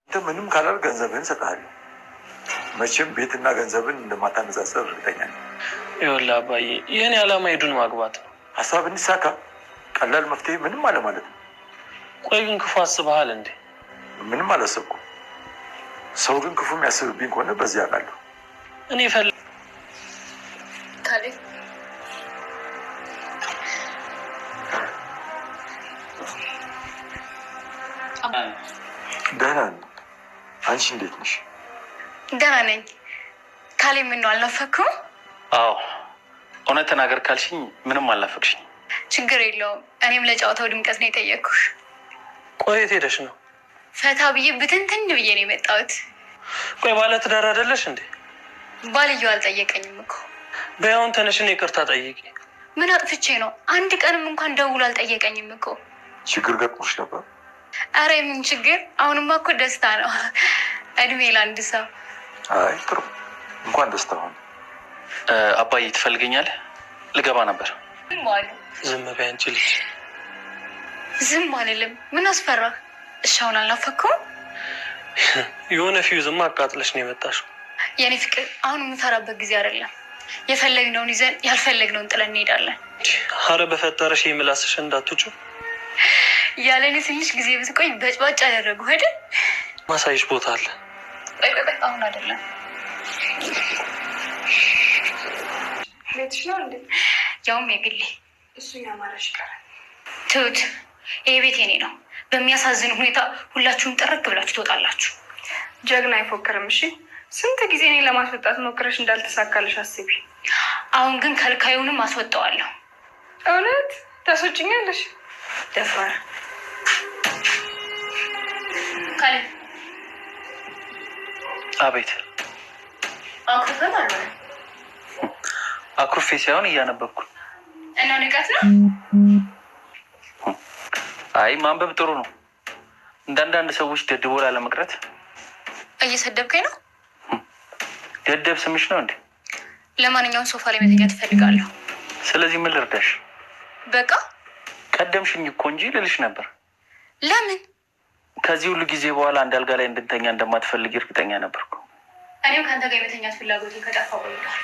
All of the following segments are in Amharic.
ምንም ካላል ገንዘብህን እሰጥሃለሁ። መቼም ቤትና ገንዘብን እንደማታነጻጸር እርግጠኛ ነኝ። ይኸውልህ አባዬ፣ የእኔ ዓላማ ሄዱን ማግባት ነው። ሀሳብ እንዲሳካ ቀላል መፍትሄ ምንም አለ ማለት ነው። ቆይ ግን ክፉ አስበሃል እንዴ? ምንም አላሰብኩም። ሰው ግን ክፉ የሚያስብብኝ ከሆነ በዚህ አውቃለሁ። እኔ ደህና ነኝ። አንቺ እንዴት ነሽ? ደህና ነኝ። ካሌብ ምን ነው አልናፈኩም? አዎ እውነት ተናገር ካልሽኝ ምንም አልናፈቅሽኝ። ችግር የለውም። እኔም ለጨዋታው ድምቀት ነው የጠየቅኩሽ። ቆይ የት ሄደሽ ነው? ፈታ ብዬ ብትንትን ብዬ ነው የመጣሁት። ቆይ ባለ ትዳር አይደለሽ እንዴ? ባልየው አልጠየቀኝም እኮ። በያውን ተነሽን ይቅርታ ጠይቂ። ምን አጥፍቼ ነው? አንድ ቀንም እንኳን ደውሎ አልጠየቀኝም እኮ። ችግር ገጥሞሽ ነበር? አረ ምን ችግር? አሁንማ እኮ ደስታ ነው። እድሜ ለአንድ ሰው። አይ ጥሩ፣ እንኳን ደስታ ሆነ። አባዬ ትፈልገኛለህ? ልገባ ነበር። ዝም በይ አንቺ ልጅ። ዝም አልልም። ምን አስፈራህ? እሺ አሁን አልናፈኩም? የሆነ ፊውዝማ አቃጥለሽ ነው የመጣሽው። የኔ ፍቅር አሁን የምፈራበት ጊዜ አይደለም። የፈለግነውን ይዘን ያልፈለግነውን ጥለን እንሄዳለን። አረ በፈጠረሽ የምላስሽ እንዳትጩ። ያለኔ ትንሽ ጊዜ ብትቆይ በጭባጭ ያደረጉ አይደል? ማሳይሽ ቦታ አለ። አሁን አይደለም። ቤትሽ ነው እንዴ? ያውም የግሌ። እሱ ያማረሽ ቀረ። ትሁት፣ ይሄ ቤት የኔ ነው። በሚያሳዝን ሁኔታ ሁላችሁም ጥርቅ ብላችሁ ትወጣላችሁ። ጀግና አይፎክርም። እሺ ስንት ጊዜ እኔ ለማስወጣት ሞክረሽ እንዳልተሳካልሽ አስቢ። አሁን ግን ከልካዩንም አስወጣዋለሁ። እውነት ታስወጭኛለሽ? ደፋር ካለ አቤት። አኩርፈት አለ። አኩርፌ ሳይሆን እያነበብኩ እና ንቀት ነው። አይ ማንበብ ጥሩ ነው። እንዳንዳንድ ሰዎች ደድቦ ላለመቅረት። እየሰደብከኝ ነው? ደደብ ስምሽ ነው እንዴ? ለማንኛውም ሶፋ ላይ መተኛት እፈልጋለሁ። ስለዚህ ምን ልርዳሽ? በቃ ቀደምሽኝ እኮ እንጂ ልልሽ ነበር። ለምን? ከዚህ ሁሉ ጊዜ በኋላ አንድ አልጋ ላይ እንድንተኛ እንደማትፈልጊ እርግጠኛ ነበርኩ። እኔም ከአንተ ጋር የመተኛት ፍላጎቴ ከጠፋ ቆይቷል።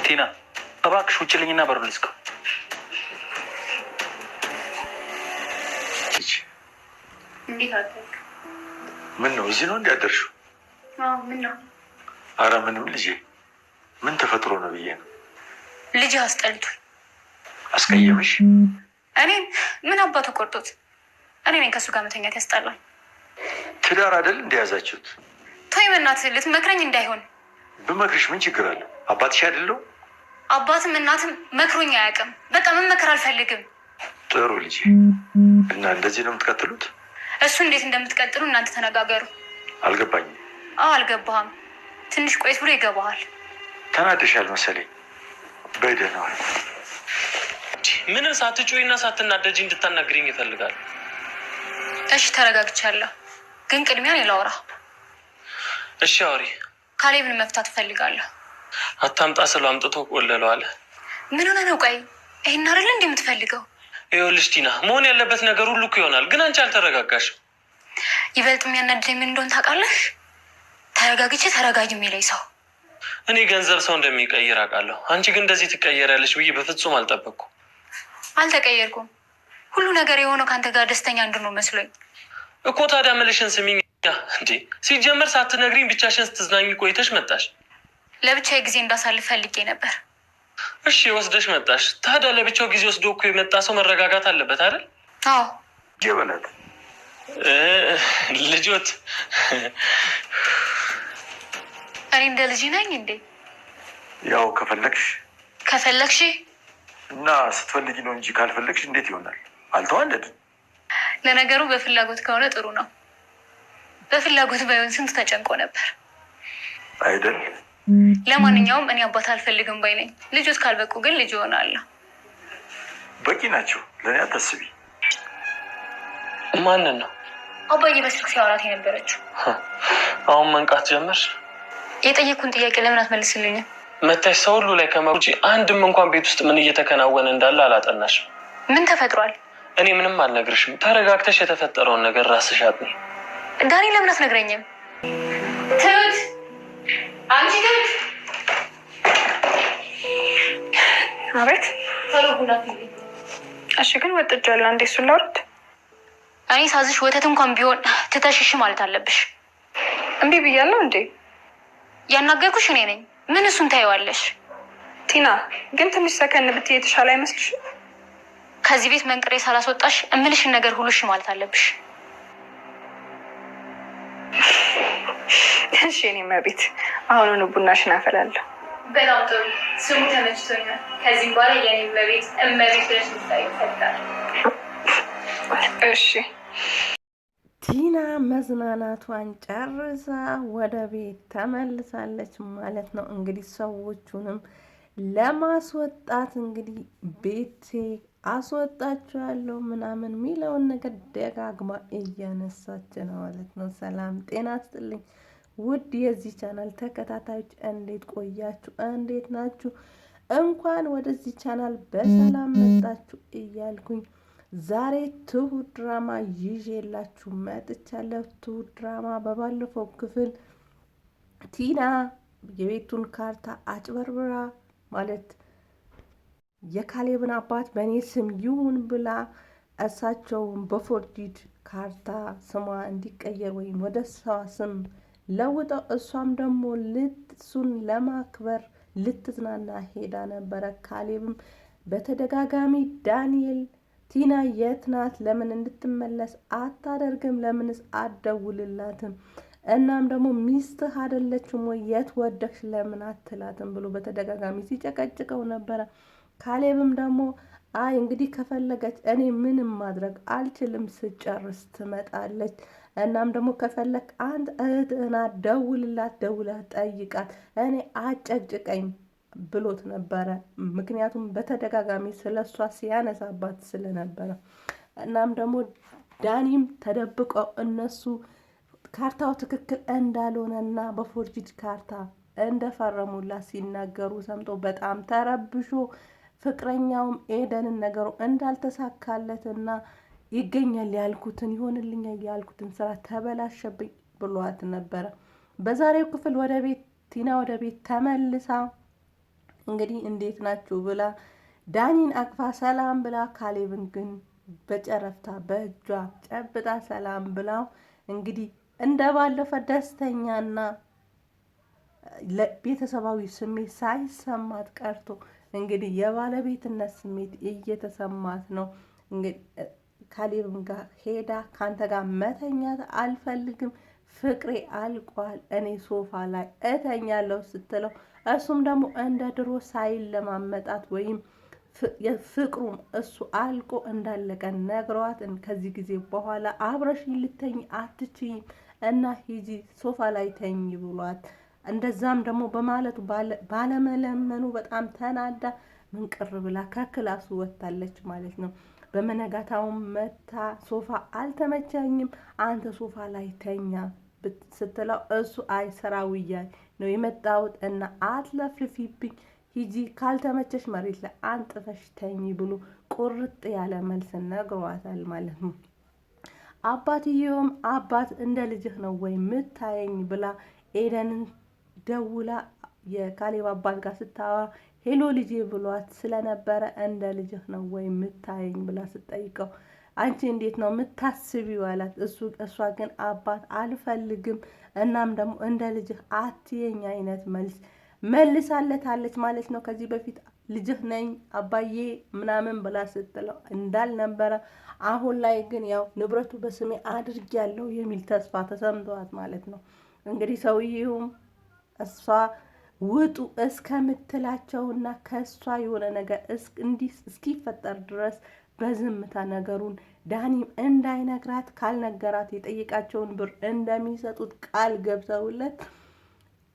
ቲና እባክሽ ውጭ ልኝና በሩ ልዝጋው። እንዴት አደርግ? ምን ነው እዚህ ነው እንዲያደርሽው? ምን ነው? አረ ምንም ልጄ፣ ምን ተፈጥሮ ነው ብዬ ነው። ልጅ አስጠልቶኝ። አስቀየምሽ? እኔን ምን አባቱ ቆርጦት? እኔ ነኝ ከእሱ ጋር መተኛት ያስጠላል። ትዳር አይደል እንደያዛችሁት? ተይ በእናትህ፣ ልትመክረኝ እንዳይሆን። ብመክርሽ ምን ችግር አለው? አባትሽ አይደለው? አባትም እናትም መክሮኝ አያውቅም። በቃ መመከር አልፈልግም። ጥሩ ልጄ። እና እንደዚህ ነው የምትቀጥሉት? እሱ እንዴት እንደምትቀጥሉ እናንተ ተነጋገሩ። አልገባኝም። አልገባህም? ትንሽ ቆይት ብሎ ይገባሃል። ተናደሻል መሰለኝ። በደህና ዋል። ምንም ሳትጮይና ሳትናደጂ እንድታናግሪኝ ይፈልጋል። እሺ ተረጋግቻለሁ፣ ግን ቅድሚያ እኔ ላውራ። እሺ አውሪ። ካሌብን መፍታት እፈልጋለሁ። አታምጣ ስለው አምጥቶ ቆለለው አለ። ምን ሆነ ነው? ቆይ ይሄን አይደል እንዴ የምትፈልገው? ይኸውልሽ ቲና፣ መሆን ያለበት ነገር ሁሉ እኮ ይሆናል፣ ግን አንቺ አልተረጋጋሽም። ይበልጥ የሚያናድደኝ ምን እንደሆነ ታውቃለሽ? ተረጋግቼ ተረጋጅ የሚለኝ ሰው። እኔ ገንዘብ ሰው እንደሚቀይር አውቃለሁ። አንቺ ግን እንደዚህ ትቀየሪያለሽ ብዬ በፍጹም አልጠበቅኩም። አልተቀየርኩም። ሁሉ ነገር የሆነው ከአንተ ጋር ደስተኛ እንድንሆን መስሎኝ እኮ። ታዲያ ምልሽን ስሚኝ እንዴ። ሲጀመር ሳትነግሪኝ ብቻሽን ስትዝናኝ ቆይተሽ መጣሽ። ለብቻዬ ጊዜ እንዳሳልፍ ፈልጌ ነበር። እሺ ወስደሽ መጣሽ። ታዲያ ለብቻው ጊዜ ወስዶ እኮ የመጣ ሰው መረጋጋት አለበት አይደል? አዎ የበለት ልጆት እኔ እንደ ልጅ ነኝ እንዴ? ያው ከፈለግሽ እና ስትፈልጊ ነው እንጂ ካልፈለግሽ እንዴት ይሆናል? አልተዋለድን። ለነገሩ በፍላጎት ከሆነ ጥሩ ነው። በፍላጎት ባይሆን ስንት ተጨንቆ ነበር አይደል? ለማንኛውም እኔ አባት አልፈልግም ባይ ነኝ። ልጆት ካልበቁ ግን ልጅ ይሆናለሁ። በቂ ናቸው። ለእኔ አታስቢ። ማንን ነው? አባዬ በስልክ ሲያወራት የነበረችው። አሁን መንቃት ጀመርሽ? የጠየኩን ጥያቄ ለምን አትመልስልኝም? መታሽ ሰው ሁሉ ላይ ከመውጪ አንድም እንኳን ቤት ውስጥ ምን እየተከናወነ እንዳለ ዳኒ ለምን አትነግረኝም? ትሁት አንቺ ትሁት። አቤት። ቶሎ ቡና። እሺ ግን ወጥጃለሁ። አንዴ እሱን ላውርድ። እኔ ሳዝሽ ወተት እንኳን ቢሆን ትተሽሽ ማለት አለብሽ። እምቢ ብያለሁ እንዴ? ያናገርኩሽ እኔ ነኝ። ምን እሱን ታየዋለሽ? ቲና ግን ትንሽ ሰከን ብትይ የተሻለ አይመስልሽም? ከዚህ ቤት መንቅሬ ሳላስወጣሽ እምልሽን ነገር ሁሉ እሺ ማለት አለብሽ። እሺ እኔ መቤት አሁኑኑ ቡናሽን አፈላለሁ። በጣም ጥሩ። ስሙ ተመችቶኛል። ከዚህም በኋላ የኔ መቤት እመቤት ብለሽ ልታይ ይፈልጋል። እሺ ቲና መዝናናቷን ጨርሳ ወደ ቤት ተመልሳለች ማለት ነው። እንግዲህ ሰዎቹንም ለማስወጣት እንግዲህ ቤቴ አስወጣችኋለሁ ምናምን የሚለውን ነገር ደጋግማ እያነሳች ነው ማለት ነው። ሰላም ጤና ስጥልኝ ውድ የዚህ ቻናል ተከታታዮች፣ እንዴት ቆያችሁ? እንዴት ናችሁ? እንኳን ወደዚህ ቻናል በሰላም መጣችሁ እያልኩኝ ዛሬ ትሁት ድራማ ይዤላችሁ መጥቻለሁ። ትሁት ድራማ በባለፈው ክፍል ቲና የቤቱን ካርታ አጭበርብራ ማለት የካሌብን አባት በእኔ ስም ይሁን ብላ እሳቸውን በፎርጂድ ካርታ ስሟ እንዲቀየር ወይም ወደ እሷ ስም ለውጠው እሷም ደግሞ እሱን ለማክበር ልትዝናና ሄዳ ነበረ። ካሌብም በተደጋጋሚ ዳንኤል ቲና የት ናት? ለምን እንድትመለስ አታደርግም? ለምንስ አትደውልላትም? እናም ደግሞ ሚስትህ አይደለችም ወይ? የት ወደቅሽ? ለምን አትላትም ብሎ በተደጋጋሚ ሲጨቀጭቀው ነበረ። ካሌብም ደግሞ አይ እንግዲህ ከፈለገች እኔ ምንም ማድረግ አልችልም፣ ስጨርስ ትመጣለች። እናም ደግሞ ከፈለግ አንድ እህትህና ደውልላት፣ ደውለህ ጠይቃት፣ እኔ አጨቅጭቀኝ ብሎት ነበረ። ምክንያቱም በተደጋጋሚ ስለ እሷ ሲያነሳባት ስለነበረ። እናም ደግሞ ዳኒም ተደብቀው እነሱ ካርታው ትክክል እንዳልሆነና በፎርጂድ ካርታ እንደፈረሙላት ሲናገሩ ሰምቶ በጣም ተረብሾ ፍቅረኛውም ኤደንን ነገሩ እንዳልተሳካለትና ይገኛል ያልኩትን ይሆንልኛል ያልኩትን ስራ ተበላሸብኝ ብሏት ነበረ። በዛሬው ክፍል ወደ ቤት ቲና ወደ ቤት ተመልሳ እንግዲህ እንዴት ናችሁ ብላ ዳኒን አቅፋ ሰላም ብላ ካሌብን ግን በጨረፍታ በእጇ ጨብጣ ሰላም ብላው እንግዲህ እንደባለፈ ደስተኛና ቤተሰባዊ ስሜት ሳይሰማት ቀርቶ እንግዲህ የባለቤትነት ስሜት እየተሰማት ነው። እንግዲህ ካሌብም ጋር ሄዳ ካንተ ጋር መተኛት አልፈልግም፣ ፍቅሬ አልቋል፣ እኔ ሶፋ ላይ እተኛለሁ ስትለው እሱም ደግሞ እንደ ድሮ ሳይለማመጣት ወይም ፍቅሩም እሱ አልቆ እንዳለቀ ነግረዋት ከዚህ ጊዜ በኋላ አብረሽኝ ልተኝ አትችይም እና ሂጂ ሶፋ ላይ ተኝ ብሏት እንደዛም ደግሞ በማለቱ ባለመለመኑ በጣም ተናዳ ምንቅር ብላ ከክላሱ ወጥታለች ማለት ነው። በመነጋታውም መታ ሶፋ አልተመቸኝም፣ አንተ ሶፋ ላይ ተኛ ስትለው እሱ አይ ስራውያ ነው የመጣሁት እና አትለፍልፊብኝ፣ ሂጂ ካልተመቸሽ መሬት ላይ አንጥፈሽ ተኝ ብሎ ቁርጥ ያለ መልስ ነግሯታል ማለት ነው። አባትየውም አባት እንደ ልጅህ ነው ወይ ምታየኝ ብላ ኤደንን ደውላ የካሌብ አባት ጋር ስታወራ ሄሎ ልጄ ብሏት ስለነበረ እንደ ልጅህ ነው ወይ ምታየኝ ብላ ስጠይቀው አንቺ እንዴት ነው ምታስቢው አላት። እሷ ግን አባት አልፈልግም፣ እናም ደግሞ እንደ ልጅህ አትየኝ አይነት መልስ መልሳለታለች ማለት ነው። ከዚህ በፊት ልጅህ ነኝ አባዬ ምናምን ብላ ስትለው እንዳልነበረ አሁን ላይ ግን ያው ንብረቱ በስሜ አድርጌያለሁ የሚል ተስፋ ተሰምቷት ማለት ነው። እንግዲህ ሰውዬውም እሷ ውጡ እስከምትላቸውና ከእሷ የሆነ ነገር እስኪፈጠር ድረስ በዝምታ ነገሩን ዳኒም እንዳይነግራት ካልነገራት የጠየቃቸውን ብር እንደሚሰጡት ቃል ገብተውለት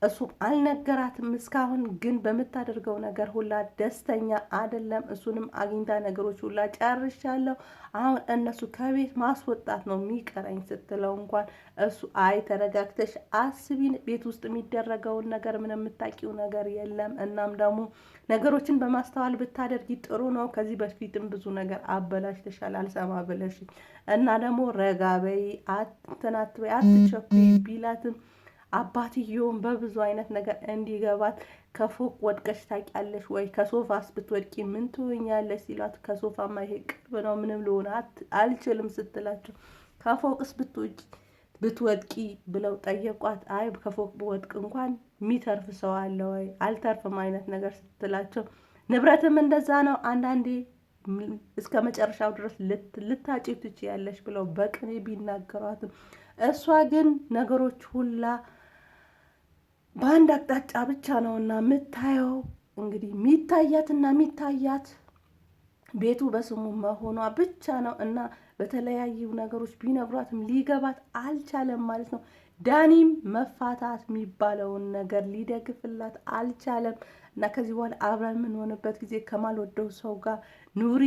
እሱም አልነገራትም እስካሁን። ግን በምታደርገው ነገር ሁላ ደስተኛ አይደለም። እሱንም አግኝታ ነገሮች ሁላ ጨርሻለሁ፣ አሁን እነሱ ከቤት ማስወጣት ነው የሚቀረኝ ስትለው እንኳን እሱ አይ ተረጋግተሽ አስቢን፣ ቤት ውስጥ የሚደረገውን ነገር ምን የምታውቂው ነገር የለም። እናም ደግሞ ነገሮችን በማስተዋል ብታደርጊ ጥሩ ነው። ከዚህ በፊትም ብዙ ነገር አበላሽተሻል አልሰማ ብለሽ እና ደግሞ ረጋ በይ፣ አትናትበይ፣ አትቸኩይ ቢላትም አባትየውን በብዙ አይነት ነገር እንዲገባት ከፎቅ ወድቀሽ ታውቂያለሽ ወይ? ከሶፋስ ብትወድቂ ምን ትሆኛለሽ? ሲሏት ከሶፋማ ይሄ ቅርብ ነው ምንም ልሆን አልችልም ስትላቸው ከፎቅስ ብትወድቂ ብለው ጠየቋት። አይ ከፎቅ ብወድቅ እንኳን የሚተርፍ ሰው አለ ወይ? አልተርፍም አይነት ነገር ስትላቸው ንብረትም እንደዛ ነው አንዳንዴ እስከ መጨረሻው ድረስ ልታጪ ትችያለሽ ብለው በቅኔ ቢናገሯትም እሷ ግን ነገሮች ሁላ በአንድ አቅጣጫ ብቻ ነውና የምታየው። እንግዲህ የሚታያት ቤቱ በስሙ መሆኗ ብቻ ነው እና በተለያዩ ነገሮች ቢነግሯትም ሊገባት አልቻለም ማለት ነው። ዳኒም መፋታት የሚባለውን ነገር ሊደግፍላት አልቻለም እና ከዚህ በኋላ አብረን የምንሆንበት ጊዜ ከማልወደው ሰው ጋር ኑሪ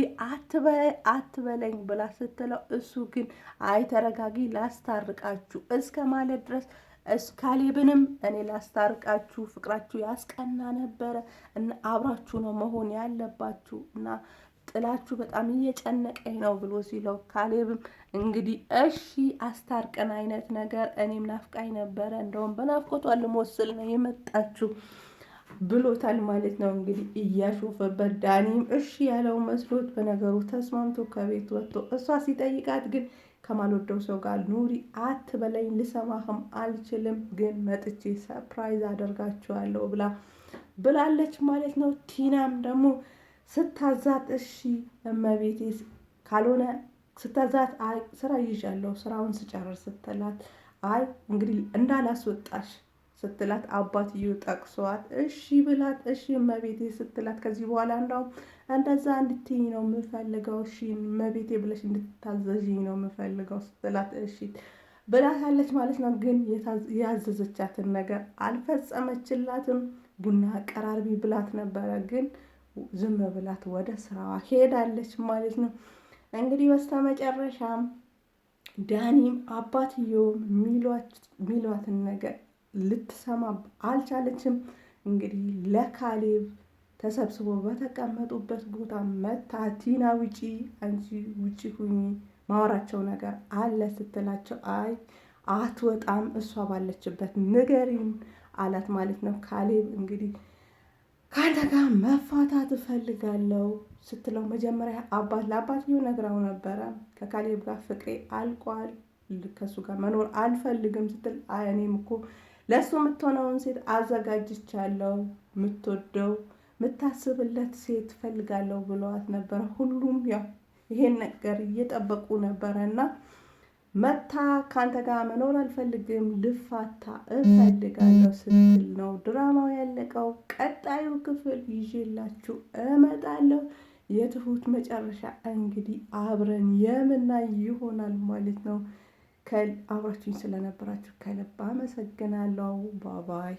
አትበለኝ ብላ ስትለው እሱ ግን አይ ተረጋጊ፣ ላስታርቃችሁ እስከ ማለት ድረስ ካሌብንም እኔ ላስታርቃችሁ፣ ፍቅራችሁ ያስቀና ነበረ እና አብራችሁ ነው መሆን ያለባችሁ እና ጥላችሁ በጣም እየጨነቀኝ ነው ብሎ ሲለው ካሌብም እንግዲህ እሺ አስታርቀን አይነት ነገር እኔም ናፍቃኝ ነበረ፣ እንደውም በናፍቆቷ ልሞስል ነው የመጣችሁ ብሎታል ማለት ነው። እንግዲህ እያሾፈበት ዳኒም እሺ ያለው መስሎት በነገሩ ተስማምቶ ከቤት ወጥቶ እሷ ሲጠይቃት ግን ከማልወደው ሰው ጋር ኑሪ አትበለኝ፣ ልሰማህም አልችልም፣ ግን መጥቼ ሰርፕራይዝ አደርጋችኋለሁ ብላለች ማለት ነው። ቲናም ደግሞ ስታዛት እሺ እመቤቴ ካልሆነ ስታዛት አይ ስራ ይዣለሁ ስራውን ስጨርስ ስትላት አይ እንግዲህ እንዳላስወጣሽ ስትላት አባትየው ጠቅሷት እሺ ብላት እሺ እመቤቴ ስትላት ከዚህ በኋላ እንዳውም እንደዛ እንድትይኝ ነው የምፈልገው፣ እሺ እመቤቴ ብለሽ እንድታዘዥኝ ነው የምፈልገው ስትላት እሺ ብላታለች ማለት ነው። ግን ያዘዘቻትን ነገር አልፈጸመችላትም። ቡና አቀራርቢ ብላት ነበረ፣ ግን ዝም ብላት ወደ ስራዋ ሄዳለች ማለት ነው። እንግዲህ በስተመጨረሻም ዳኒም አባትየውም ሚሏትን ነገር ልትሰማ አልቻለችም። እንግዲህ ለካሌብ ተሰብስቦ በተቀመጡበት ቦታ መታ ቲና ውጪ፣ አንቺ ውጪ ሁኚ ማወራቸው ነገር አለ ስትላቸው አይ አትወጣም እሷ ባለችበት ንገሪን አላት ማለት ነው። ካሌብ እንግዲህ ከአንተ ጋር መፋታት እፈልጋለሁ ስትለው መጀመሪያ ለአባትየው ነግራው ነበረ ከካሌብ ጋር ፍቅሬ አልቋል፣ ከሱ ጋር መኖር አልፈልግም ስትል አይ እኔም እኮ ለእሱ የምትሆነውን ሴት አዘጋጅቻለሁ፣ የምትወደው የምታስብለት ሴት ፈልጋለሁ ብለዋት ነበረ። ሁሉም ያው ይሄን ነገር እየጠበቁ ነበረ እና መታ ከአንተ ጋር መኖር አልፈልግም ልፋታ እፈልጋለሁ ስትል ነው ድራማው ያለቀው። ቀጣዩ ክፍል ይዤላችሁ እመጣለሁ። የትሁት መጨረሻ እንግዲህ አብረን የምናይ ይሆናል ማለት ነው። አብራችሁኝ ስለነበራችሁ ከልብ አመሰግናለሁ። ባባይ